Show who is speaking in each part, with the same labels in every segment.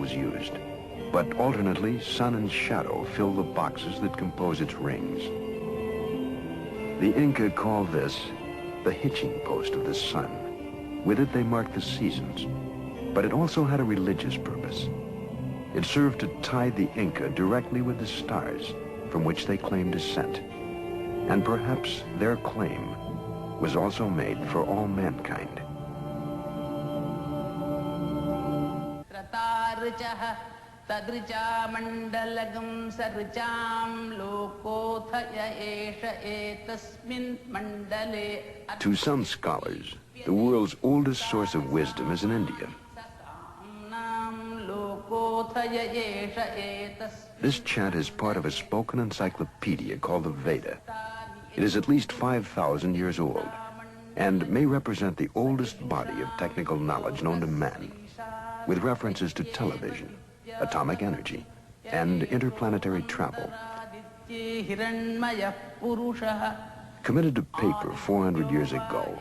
Speaker 1: was used, but alternately sun and shadow fill the boxes that compose its rings. The Inca called this the hitching post of the sun. With it they marked the seasons, but it also had a religious purpose. It served to tie the Inca directly with the stars from which they claimed descent. And perhaps their claim was also made for all mankind. To some scholars, the world's oldest source of wisdom is in India. This chant is part of a spoken encyclopedia called the Veda. It is at least 5,000 years old and may represent the oldest body of technical knowledge known to man, with references to television, atomic energy, and interplanetary travel. Committed to paper 400 years ago,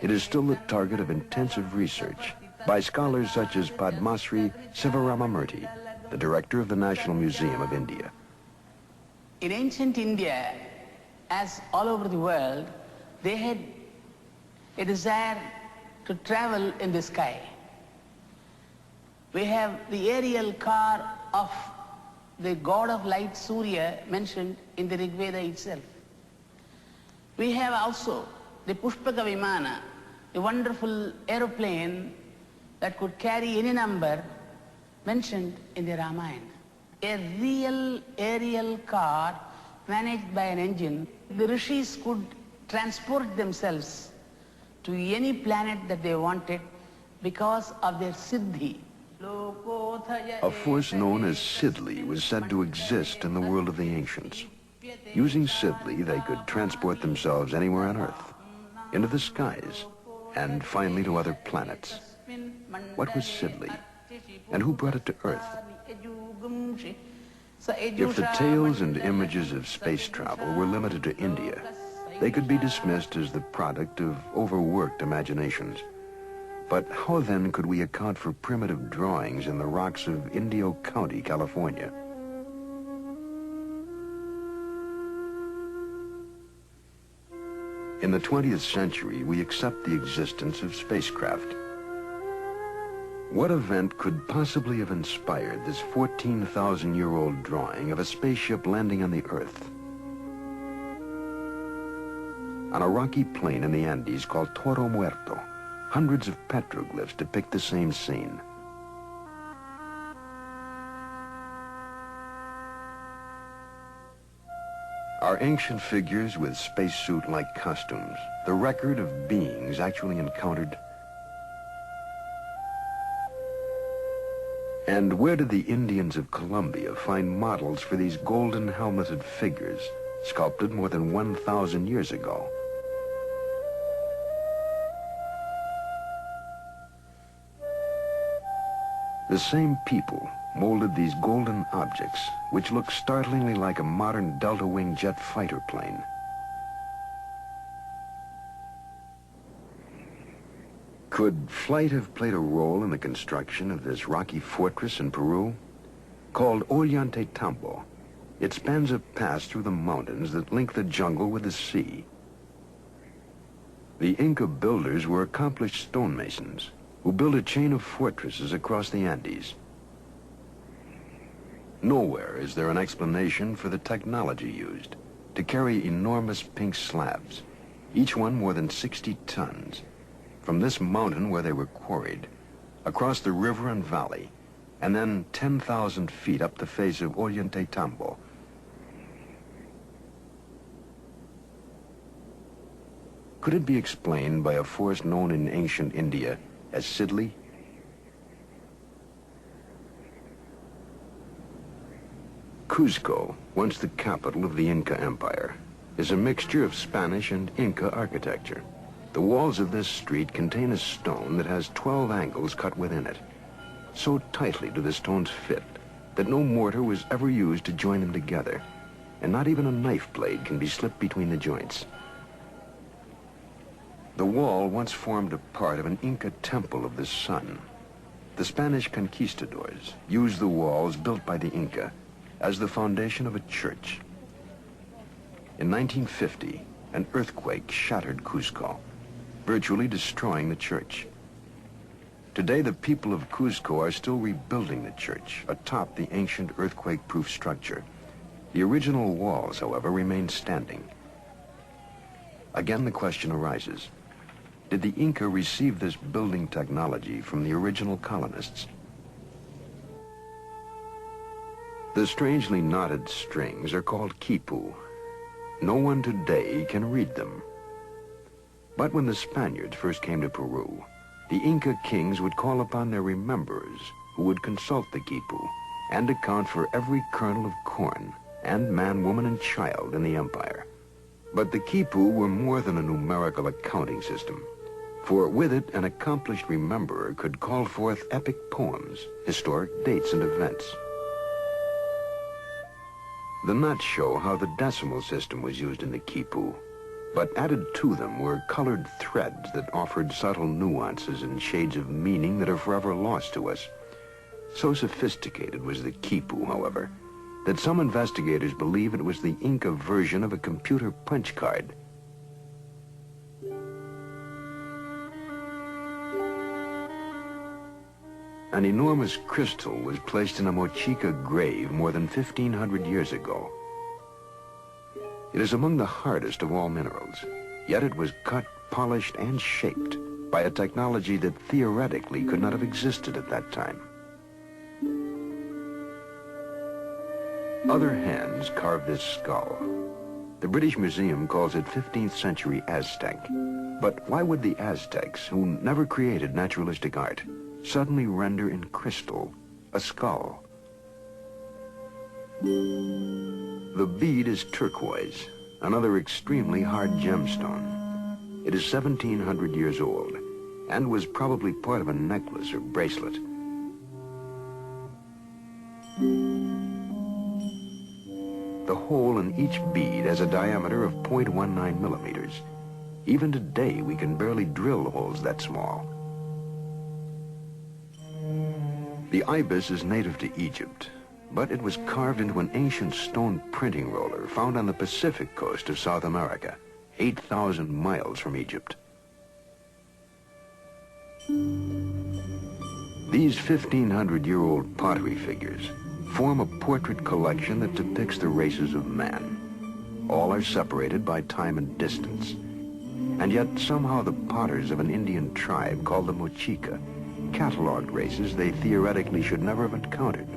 Speaker 1: it is still the target of intensive research by scholars such as Padmasri Sivaramamurthy, the director of the National Museum of India.
Speaker 2: In ancient India, as all over the world, they had a desire to travel in the sky. We have the aerial car of the god of light, Surya, mentioned in the Rig Veda itself. We have also the Pushpaka Vimana, a wonderful aeroplane that could carry any number, mentioned in the Ramayana. A real aerial car managed by an engine. The rishis could transport themselves to any planet that they wanted because of their siddhi.
Speaker 1: A force known as Sidli was said to exist in the world of the ancients. Using Sidli, they could transport themselves anywhere on Earth, into the skies, and finally to other planets. What was Sidli, and who brought it to Earth? If the tales and images of space travel were limited to India, they could be dismissed as the product of overworked imaginations. But how then could we account for primitive drawings in the rocks of Indio County, California? In the 20th century, we accept the existence of spacecraft. What event could possibly have inspired this 14,000-year-old drawing of a spaceship landing on the Earth? On a rocky plain in the Andes called Toro Muerto, hundreds of petroglyphs depict the same scene. Are ancient figures with spacesuit-like costumes the record of beings actually encountered? And where did the Indians of Colombia find models for these golden helmeted figures sculpted more than 1,000 years ago? The same people molded these golden objects, which look startlingly like a modern delta-wing jet fighter plane. Could flight have played a role in the construction of this rocky fortress in Peru? Called Ollantaytambo, it spans a pass through the mountains that link the jungle with the sea. The Inca builders were accomplished stonemasons who built a chain of fortresses across the Andes. Nowhere is there an explanation for the technology used to carry enormous pink slabs, each one more than 60 tons, from this mountain where they were quarried, across the river and valley, and then 10,000 feet up the face of Ollantaytambo. Could it be explained by a force known in ancient India as Sidli? Cusco, once the capital of the Inca Empire, is a mixture of Spanish and Inca architecture. The walls of this street contain a stone that has 12 angles cut within it. So tightly do the stones fit that no mortar was ever used to join them together, and not even a knife blade can be slipped between the joints. The wall once formed a part of an Inca temple of the sun. The Spanish conquistadors used the walls built by the Inca as the foundation of a church. In 1950, an earthquake shattered Cusco, virtually destroying the church. Today, the people of Cusco are still rebuilding the church atop the ancient earthquake-proof structure. The original walls, however, remain standing. Again, the question arises, did the Inca receive this building technology from the original colonists? The strangely knotted strings are called kipo. No one today can read them. But when the Spaniards first came to Peru, the Inca kings would call upon their rememberers who would consult the kipo and account for every kernel of corn and man, woman, and child in the empire. But the kipo were more than a numerical accounting system, for with it an accomplished rememberer could call forth epic poems, historic dates, and events. The nuts show how the decimal system was used in the kipo, but added to them were colored threads that offered subtle nuances and shades of meaning that are forever lost to us. So sophisticated was the kipo, however, that some investigators believe it was the Inca version of a computer punch card. An enormous crystal was placed in a Mochica grave more than 1,500 years ago. It is among the hardest of all minerals, yet it was cut, polished, and shaped by a technology that theoretically could not have existed at that time. Other hands carved this skull. The British Museum calls it 15th century Aztec. But why would the Aztecs, who never created naturalistic art, suddenly render in crystal a skull? The bead is turquoise, another extremely hard gemstone. It is 1,700 years old and was probably part of a necklace or bracelet. The hole in each bead has a diameter of 0.19 millimeters. Even today, we can barely drill holes that small. The ibis is native to Egypt, but it was carved into an ancient stone printing roller found on the Pacific coast of South America, 8,000 miles from Egypt. These 1,500-year-old pottery figures form a portrait collection that depicts the races of man. All are separated by time and distance. And yet somehow the potters of an Indian tribe called the Mochica cataloged races they theoretically should never have encountered.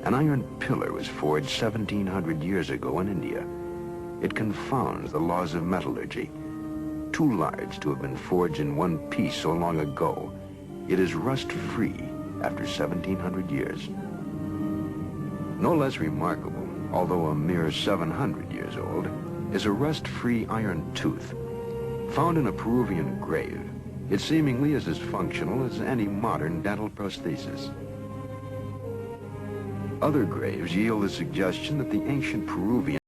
Speaker 1: An iron pillar was forged 1,700 years ago in India. It confounds the laws of metallurgy. Too large to have been forged in one piece so long ago, it is rust-free after 1,700 years. No less remarkable, although a mere 700 years old, is a rust-free iron tooth. Found in a Peruvian grave, it seemingly is as functional as any modern dental prosthesis. Other graves yield the suggestion that the ancient Peruvian